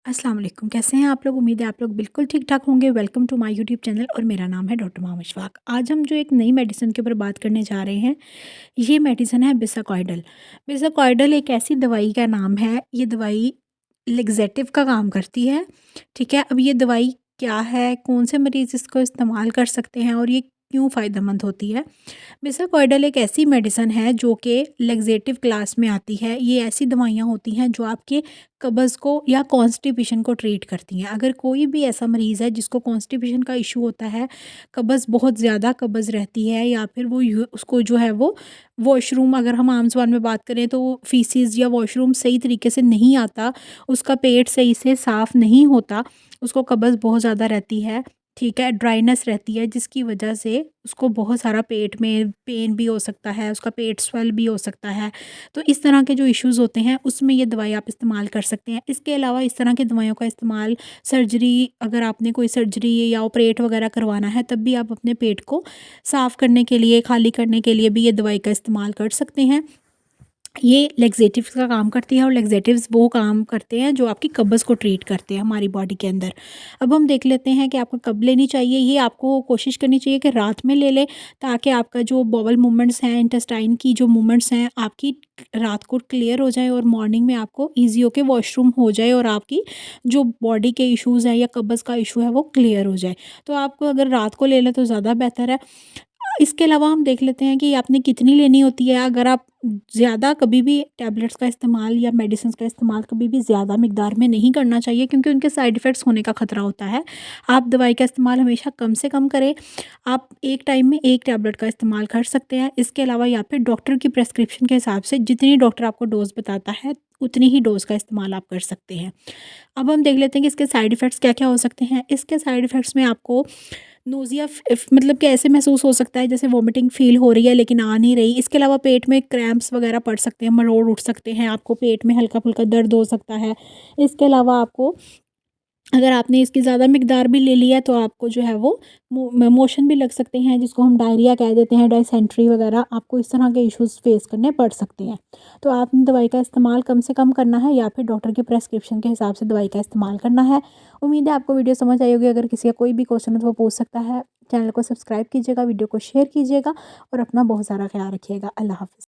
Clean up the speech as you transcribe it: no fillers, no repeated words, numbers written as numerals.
अस्सलाम वालेकुम, कैसे हैं आप लोग? उम्मीद है आप लोग बिल्कुल ठीक-ठाक होंगे। Welcome to my YouTube channel और मेरा नाम है डॉक्टर मोहम्मद इशफाक। आज हम जो एक नई मेडिसिन के ऊपर बात करने जा रहे हैं, ये मेडिसिन है बिसाकोइडल। बिसाकोइडल एक ऐसी दवाई का नाम है, ये दवाई लैक्सेटिव का काम करती है, ठीक है? अब ये दवाई क्या है, कौन से मरीज़ इसको इस्तेमाल कर सकते हैं और ये क्यों फ़ायदेमंद होती है? बिसाकोइडल एक ऐसी मेडिसिन है जो कि लैक्सेटिव क्लास में आती है। ये ऐसी दवाइयाँ होती हैं जो आपके कब्ज़ को या कॉन्स्टिपेशन को ट्रीट करती हैं। अगर कोई भी ऐसा मरीज़ है जिसको कॉन्स्टिपेशन का इशू होता है, कब्ज़ बहुत ज़्यादा कब्ज़ रहती है या फिर वो उसको जो है वो वॉशरूम, अगर हम आम ज़ुबान में बात करें तो फीसिस या वॉशरूम सही तरीके से नहीं आता, उसका पेट सही से साफ़ नहीं होता, उसको कब्ज़ बहुत ज़्यादा रहती है, ठीक है? ड्राइनेस रहती है जिसकी वजह से उसको बहुत सारा पेट में पेन भी हो सकता है, उसका पेट स्वेल भी हो सकता है। तो इस तरह के जो इश्यूज़ होते हैं उसमें ये दवाई आप इस्तेमाल कर सकते हैं। इसके अलावा इस तरह की दवाइयों का इस्तेमाल सर्जरी, अगर आपने कोई सर्जरी या ऑपरेट वगैरह करवाना है तब भी आप अपने पेट को साफ़ करने के लिए, खाली करने के लिए भी ये दवाई का इस्तेमाल कर सकते हैं। ये लैक्सेटिव्स का काम करती है और लैक्सेटिव्स वो काम करते हैं जो आपकी कब्ज़ को ट्रीट करते हैं हमारी बॉडी के अंदर। अब हम देख लेते हैं कि आपको कब लेनी चाहिए। ये आपको कोशिश करनी चाहिए कि रात में ले लें, ताकि आपका जो बॉवल मूवमेंट्स हैं, इंटेस्टाइन की जो मूवमेंट्स हैं, आपकी रात को क्लियर हो जाए और मॉर्निंग में आपको ईज़ी होके वॉशरूम हो जाए और आपकी जो बॉडी के इश्यूज़ हैं या कब्ज़ का इशू है वो क्लियर हो जाए। तो आपको अगर रात को ले लें तो ज़्यादा बेहतर है। इसके अलावा हम देख लेते हैं कि आपने कितनी लेनी होती है। अगर आप ज़्यादा कभी भी टैबलेट्स का इस्तेमाल या मेडिसिन्स का इस्तेमाल कभी भी ज़्यादा मिकदार में नहीं करना चाहिए, क्योंकि उनके साइड इफ़ेक्ट्स होने का ख़तरा होता है। आप दवाई का इस्तेमाल हमेशा कम से कम करें। आप एक टाइम में 1 टैबलेट का इस्तेमाल कर सकते हैं। इसके अलावा या फिर डॉक्टर की प्रिस्क्रिप्शन के हिसाब से जितनी डॉक्टर आपको डोज़ बताता है, उतनी ही डोज़ का इस्तेमाल आप कर सकते हैं। अब हम देख लेते हैं कि इसके साइड इफ़ेक्ट्स क्या-क्या हो सकते हैं। इसके साइड इफ़ेक्ट्स में आपको नोज़िया मतलब कि ऐसे महसूस हो सकता है जैसे वॉमिटिंग फ़ील हो रही है लेकिन आ नहीं रही। इसके अलावा पेट में क्रैम्प्स वग़ैरह पड़ सकते हैं, मरोड़ उठ सकते हैं, आपको पेट में हल्का-फुल्का दर्द हो सकता है। इसके अलावा आपको, अगर आपने इसकी ज़्यादा मिकदार भी ले ली है तो आपको जो है वो मोशन भी लग सकते हैं, जिसको हम डायरिया कह देते हैं, डायसेंट्री वगैरह, आपको इस तरह के इश्यूज़ फेस करने पड़ सकते हैं। तो आपने दवाई का इस्तेमाल कम से कम करना है या फिर डॉक्टर की प्रेस्क्रिप्शन के हिसाब से दवाई का इस्तेमाल करना है। उम्मीद है आपको वीडियो समझ आई होगी। अगर किसी का कोई भी क्वेश्चन है तो वो पूछ सकता है। चैनल को सब्सक्राइब कीजिएगा, वीडियो को शेयर कीजिएगा और अपना बहुत सारा ख्याल रखिएगा। अल्लाह हाफ़िज़।